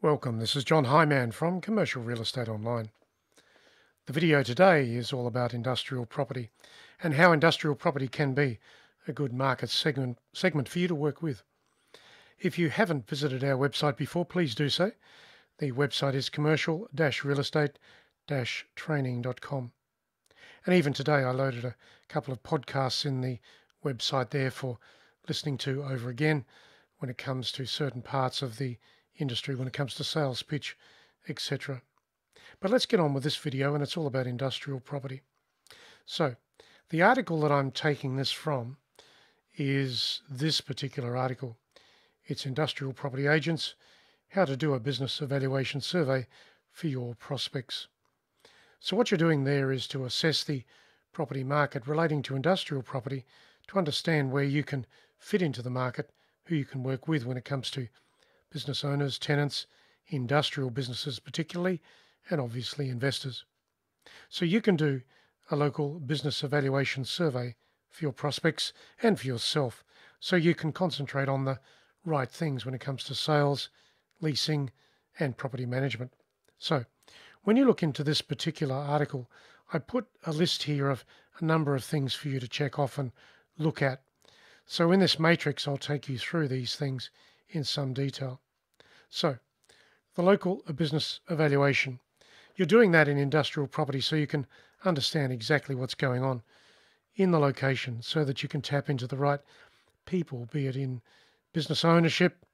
Welcome, this is John Hyman from Commercial Real Estate Online. The video today is all about industrial property and how industrial property can be a good market segment for you to work with. If you haven't visited our website before, please do so. The website is commercial-realestate-training.com. And even today I loaded a couple of podcasts in the website there for listening to over again when it comes to certain parts of the industry, when it comes to sales pitch, etc. But let's get on with this video, and it's all about industrial property. So the article that I'm taking this from is this particular article. It's Industrial Property Agents, How to Do a Business Evaluation Survey for Your Prospects. So what you're doing there is to assess the property market relating to industrial property to understand where you can fit into the market, who you can work with when it comes to business owners, tenants, industrial businesses particularly, and obviously investors. So you can do a local business evaluation survey for your prospects and for yourself, so you can concentrate on the right things when it comes to sales, leasing, and property management. So when you look into this particular article, I put a list here of a number of things for you to check off and look at. So in this matrix, I'll take you through these things in some detail. So the local business evaluation, you're doing that in industrial property so you can understand exactly what's going on in the location so that you can tap into the right people, be it in business ownership,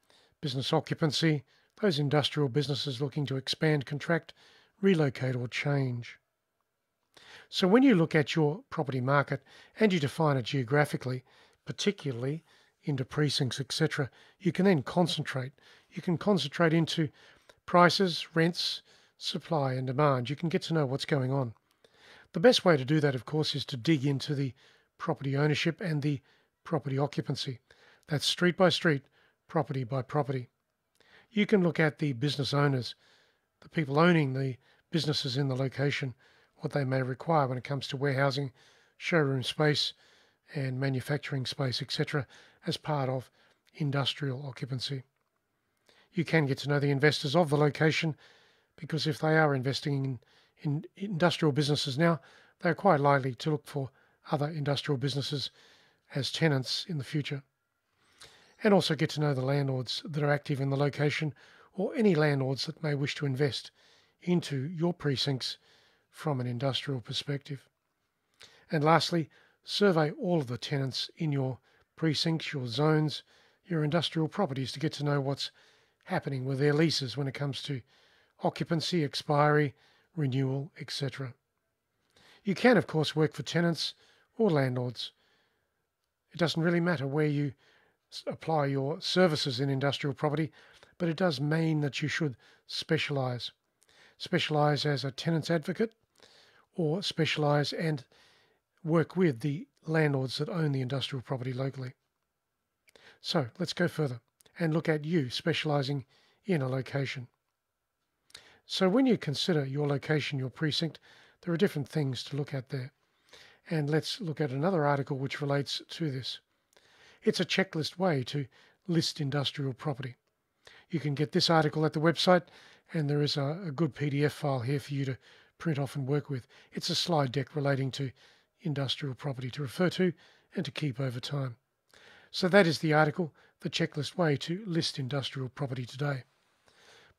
business occupancy, those industrial businesses looking to expand, contract, relocate or change. So when you look at your property market and you define it geographically, particularly into precincts, etc., you can then concentrate. You can concentrate into prices, rents, supply and demand. You can get to know what's going on. The best way to do that, of course, is to dig into the property ownership and the property occupancy. That's street by street, property by property. You can look at the business owners, the people owning the businesses in the location, what they may require when it comes to warehousing, showroom space, and manufacturing space, etc., as part of industrial occupancy. You can get to know the investors of the location, because if they are investing in industrial businesses now, they're quite likely to look for other industrial businesses as tenants in the future. And also get to know the landlords that are active in the location, or any landlords that may wish to invest into your precincts from an industrial perspective. And lastly, survey all of the tenants in your precincts, your zones, your industrial properties to get to know what's happening with their leases when it comes to occupancy, expiry, renewal, etc. You can, of course, work for tenants or landlords. It doesn't really matter where you apply your services in industrial property, but it does mean that you should specialise. Specialise as a tenant's advocate, or specialise and work with the landlords that own the industrial property locally. So let's go further and look at you specialising in a location. So when you consider your location, your precinct, there are different things to look at there. And let's look at another article which relates to this. It's a checklist way to list industrial property. You can get this article at the website, and there is a good PDF file here for you to print off and work with. It's a slide deck relating to industrial property to refer to and to keep over time. So that is the article, The Checklist Way to List Industrial Property Today.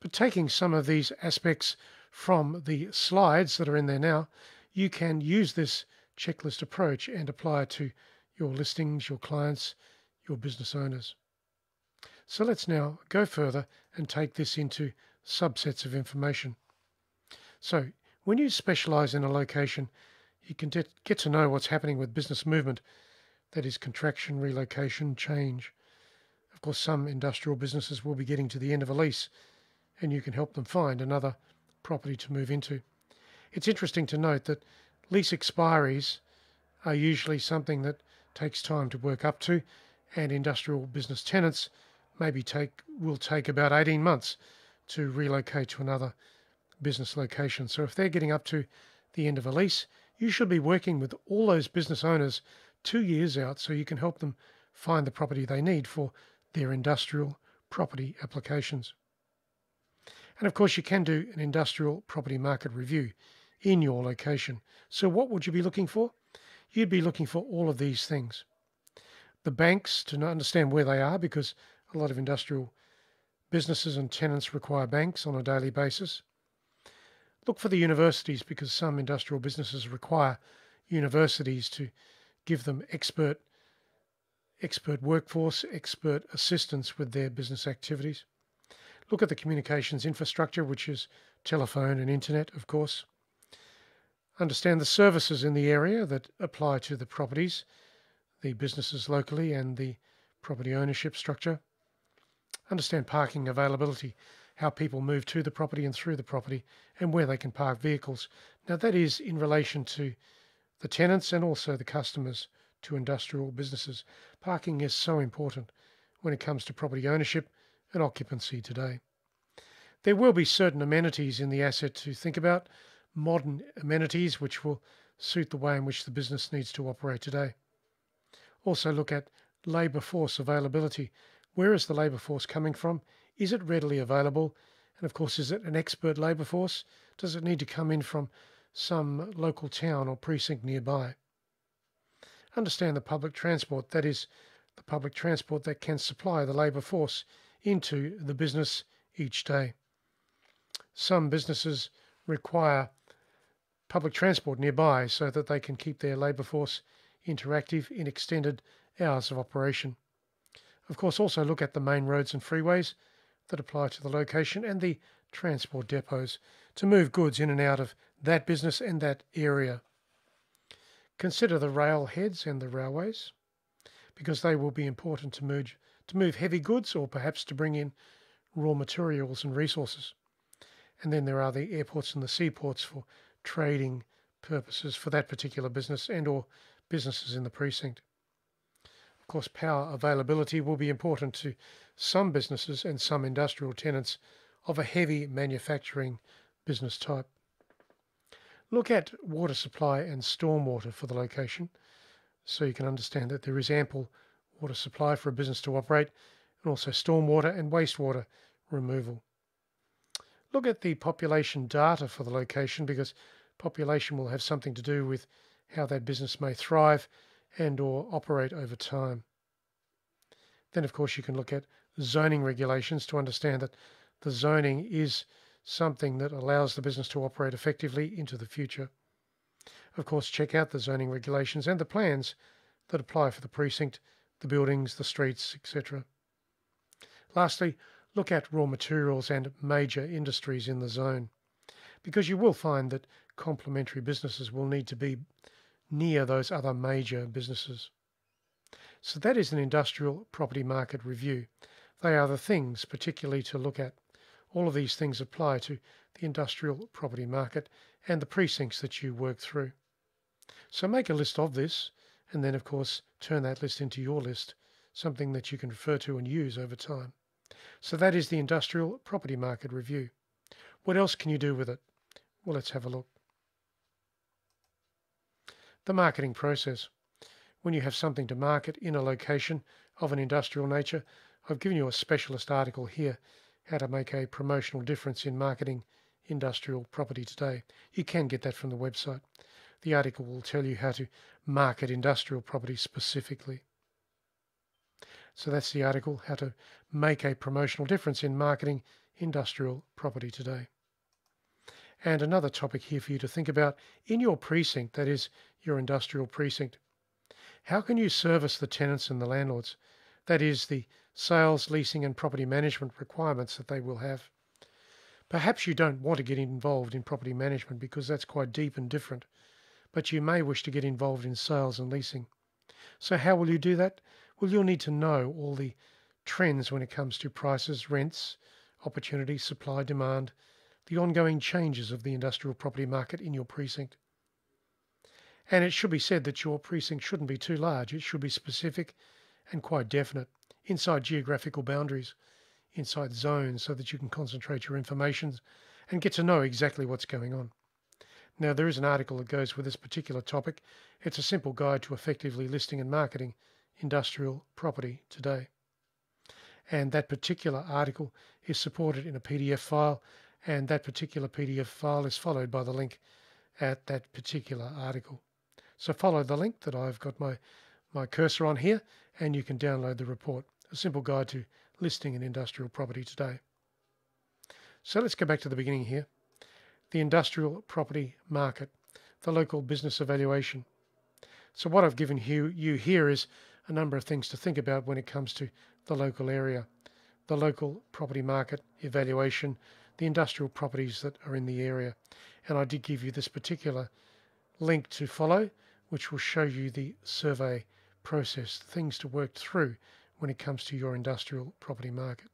But taking some of these aspects from the slides that are in there now, you can use this checklist approach and apply it to your listings, your clients, your business owners. So let's now go further and take this into subsets of information. So when you specialize in a location, you can get to know what's happening with business movement, that is contraction, relocation, change. Of course, some industrial businesses will be getting to the end of a lease, and you can help them find another property to move into. It's interesting to note that lease expiries are usually something that takes time to work up to, and industrial business tenants will take about 18 months to relocate to another business location. So if they're getting up to the end of a lease, you should be working with all those business owners 2 years out so you can help them find the property they need for their industrial property applications. And of course, you can do an industrial property market review in your location. So what would you be looking for? You'd be looking for all of these things. The banks, to understand where they are, because a lot of industrial businesses and tenants require banks on a daily basis. Look for the universities, because some industrial businesses require universities to give them expert workforce, expert assistance with their business activities. Look at the communications infrastructure, which is telephone and internet, of course. Understand the services in the area that apply to the properties, the businesses locally, and the property ownership structure. Understand parking availability, how people move to the property and through the property, and where they can park vehicles. Now, that is in relation to the tenants and also the customers to industrial businesses. Parking is so important when it comes to property ownership and occupancy today. There will be certain amenities in the asset to think about, modern amenities which will suit the way in which the business needs to operate today. Also look at labour force availability. Where is the labour force coming from? Is it readily available? And of course, is it an expert labour force? Does it need to come in from some local town or precinct nearby? Understand the public transport, that is, the public transport that can supply the labour force into the business each day. Some businesses require public transport nearby so that they can keep their labour force interactive in extended hours of operation. Of course, also look at the main roads and freeways that apply to the location and the transport depots to move goods in and out of that business and that area. Consider the rail heads and the railways, because they will be important to move heavy goods or perhaps to bring in raw materials and resources. And then there are the airports and the seaports for trading purposes for that particular business and or businesses in the precinct. Of course, power availability will be important to some businesses and some industrial tenants of a heavy manufacturing business type. Look at water supply and stormwater for the location so you can understand that there is ample water supply for a business to operate, and also stormwater and wastewater removal. Look at the population data for the location, because population will have something to do with how that business may thrive and or operate over time. Then, of course, you can look at zoning regulations to understand that the zoning is something that allows the business to operate effectively into the future. Of course, check out the zoning regulations and the plans that apply for the precinct, the buildings, the streets, etc. Lastly, look at raw materials and major industries in the zone, because you will find that complementary businesses will need to be near those other major businesses. So that is an industrial property market review. They are the things particularly to look at. All of these things apply to the industrial property market and the precincts that you work through. So make a list of this, and then of course turn that list into your list, something that you can refer to and use over time. So that is the industrial property market review. What else can you do with it? Well, let's have a look. The marketing process. When you have something to market in a location of an industrial nature, I've given you a specialist article here, how to make a promotional difference in marketing industrial property today. You can get that from the website. The article will tell you how to market industrial property specifically. So that's the article, how to make a promotional difference in marketing industrial property today. And another topic here for you to think about in your precinct, that is your industrial precinct. How can you service the tenants and the landlords? That is the sales, leasing and property management requirements that they will have. Perhaps you don't want to get involved in property management because that's quite deep and different, but you may wish to get involved in sales and leasing. So how will you do that? Well, you'll need to know all the trends when it comes to prices, rents, opportunity, supply, demand, the ongoing changes of the industrial property market in your precinct. And it should be said that your precinct shouldn't be too large. It should be specific and quite definite, inside geographical boundaries, inside zones, so that you can concentrate your information and get to know exactly what's going on. Now, there is an article that goes with this particular topic. It's a simple guide to effectively listing and marketing industrial property today. And that particular article is supported in a PDF file, and that particular PDF file is followed by the link at that particular article. So follow the link that I've got my cursor on here, and you can download the report, a simple guide to listing an industrial property today. So let's go back to the beginning here. The industrial property market, the local business evaluation. So what I've given you here is a number of things to think about when it comes to the local area, the local property market evaluation, the industrial properties that are in the area. And I did give you this particular link to follow, which will show you the survey process, things to work through when it comes to your industrial property market.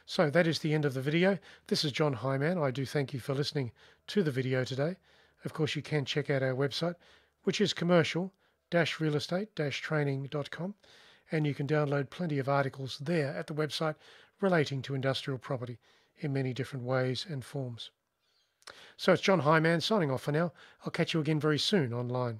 So that is the end of the video. This is John Hyman. I do thank you for listening to the video today. Of course, you can check out our website, which is commercial-realestate-training.com, and you can download plenty of articles there at the website relating to industrial property in many different ways and forms. So it's John Hyman signing off for now. I'll catch you again very soon online.